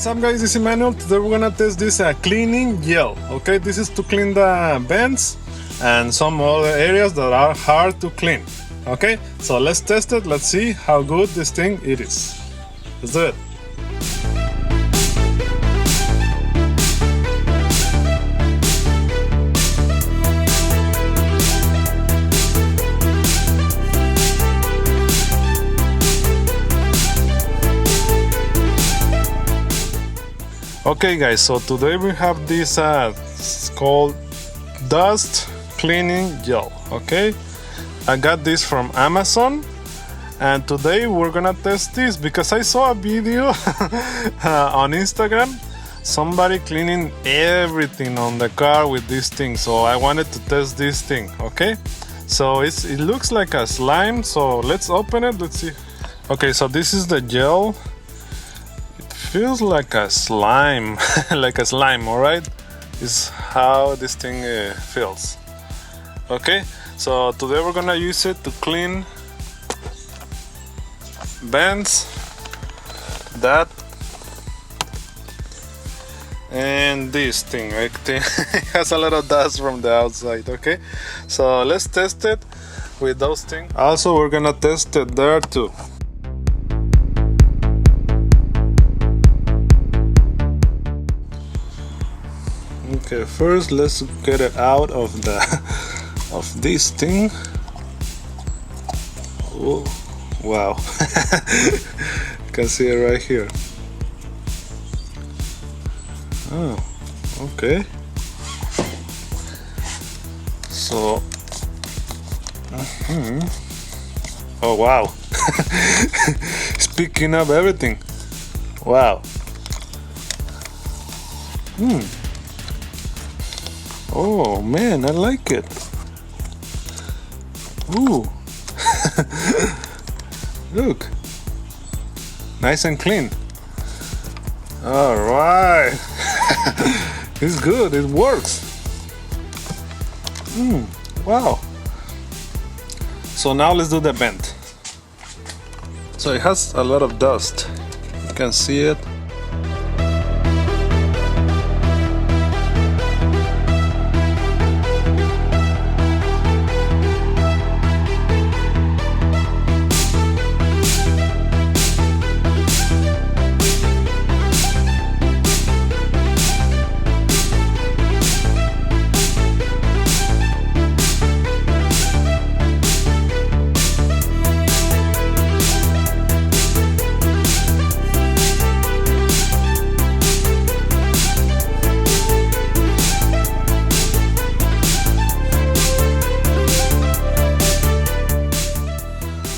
What's up guys, this is Emmanuel. Today we're gonna test this cleaning gel. Okay, this is to clean the vents and some other areas that are hard to clean. Okay, so let's test it. Let's see how good this thing it is. Let's do it. Okay guys, so today we have this it's called dust cleaning gel. Okay, I got this from Amazon and today we're gonna test this because I saw a video on Instagram, somebody cleaning everything on the car with this thing, so I wanted to test this thing. Okay, so it looks like a slime, so let's open it. Let's see. Okay, so this is the gel. Feels like a slime, like a slime, all right? Is how this thing feels. Okay, so today we're gonna use it to clean vents, that, and this thing. Right? It has a lot of dust from the outside. Okay, so let's test it with those things. Also, we're gonna test it there too. Okay, first let's get it out of the of this thing. Oh, wow. You can see it right here. Oh, okay. So oh wow. It's picking up everything. Wow. Oh man, I like it. Ooh. Look. Nice and clean. All right. It's good. It works. Wow. So now let's do the vent. So it has a lot of dust. You can see it.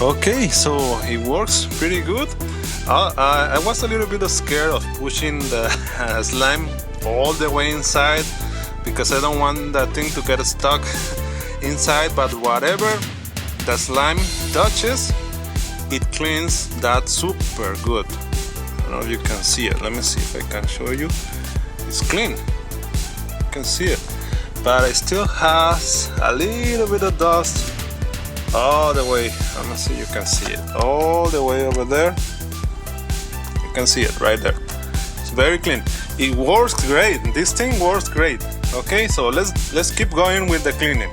Okay, so it works pretty good. I was a little bit scared of pushing the slime all the way inside because I don't want that thing to get stuck inside, but whatever the slime touches, it cleans that super good. I don't know if you can see it. Let me see if I can show you. It's clean. You can see it, but it still has a little bit of dust all the way. Let me see, you can see it all the way over there. You can see it right there. It's very clean. It works great. This thing works great. Okay, so let's keep going with the cleaning.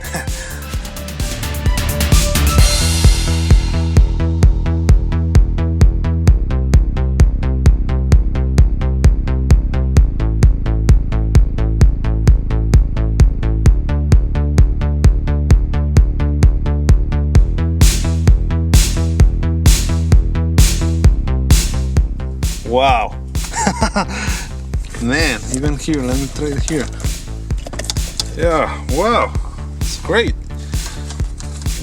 Wow. Man, even here, let me try it here. Yeah, wow, it's great.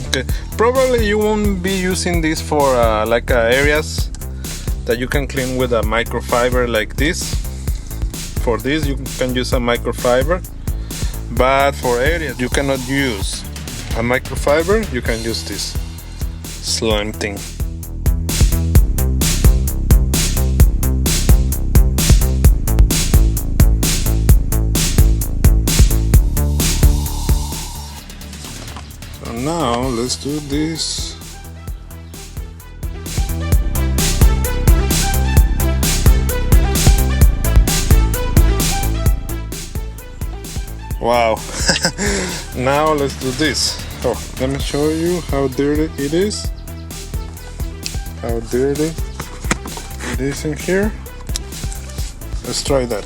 Okay, probably you won't be using this for areas that you can clean with a microfiber like this. For this you can use a microfiber, but for areas you cannot use a microfiber, you can use this slime thing. Now let's do this. Wow. Now let's do this. Oh, let me show you how dirty it is. How dirty it is in here. Let's try that.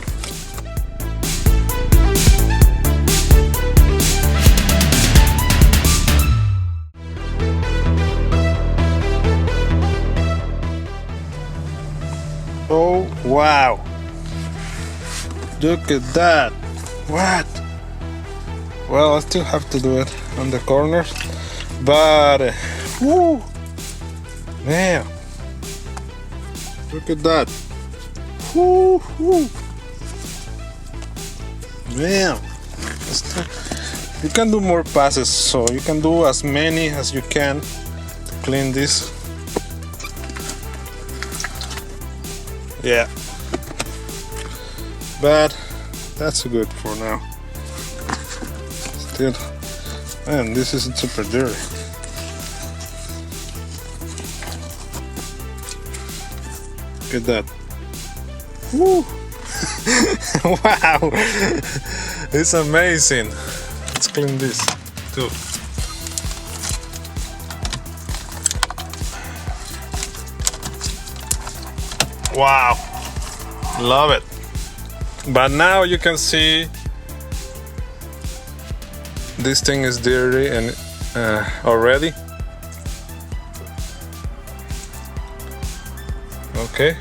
Oh wow, look at that. What? Well, I still have to do it on the corners, but whoo, man, look at that. Whoo, whoo. Man, you can do more passes, so you can do as many as you can to clean this. Yeah, but that's good for now. Still, man, this isn't super dirty. Look at that. Woo! Wow, it's amazing. Let's clean this too. Wow, love it. But now you can see this thing is dirty and already. Okay.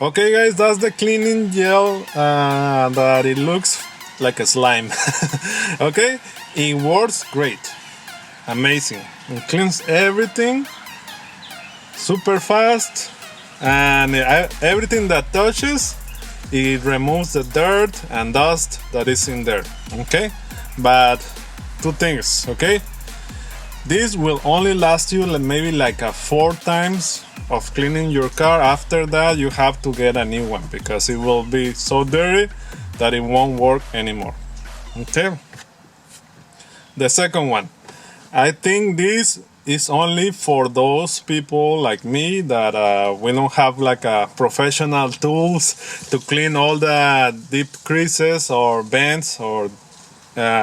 Okay guys, that's the cleaning gel that it looks like a slime. Okay, it works great, amazing. It cleans everything super fast, and everything that touches, it removes the dirt and dust that is in there. Okay, but two things. Okay, this will only last you maybe like 4 times of cleaning your car. After that you have to get a new one because it will be so dirty that it won't work anymore. Okay, the second one, I think this is only for those people like me that we don't have like professional tools to clean all the deep creases or bends or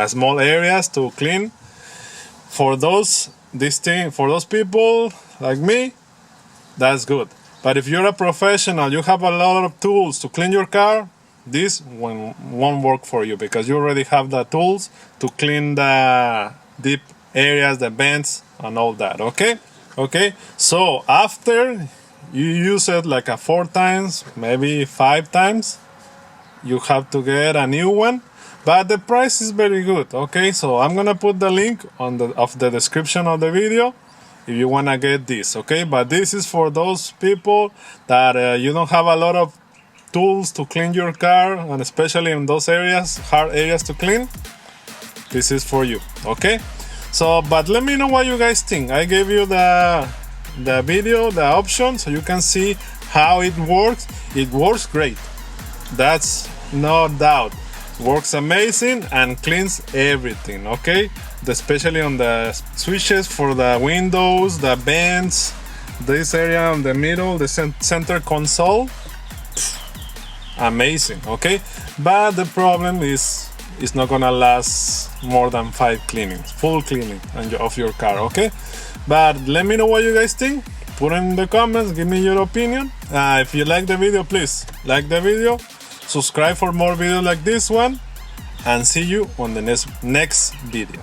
small areas to clean. For those people like me, that's good. But if you're a professional, you have a lot of tools to clean your car, this one won't work for you because you already have the tools to clean the deep areas, the bends and all that. Okay, so after you use it like 4 times, maybe 5 times, you have to get a new one, but the price is very good. Okay, so I'm gonna put the link on the description of the video if you want to get this. Okay, but this is for those people that you don't have a lot of tools to clean your car, and especially in those areas, hard areas to clean, this is for you. Okay, so but let me know what you guys think. I gave you the video, the option, so you can see how it works. It works great, that's no doubt. Works amazing and cleans everything. Okay, especially on the switches for the windows, the bends, this area in the middle, the center console, amazing. Okay, but the problem is it's not gonna last more than 5 cleanings, full cleaning of your car. Okay, but let me know what you guys think. Put it in the comments, give me your opinion. If you like the video, please like the video, subscribe for more videos like this one, and see you on the next video.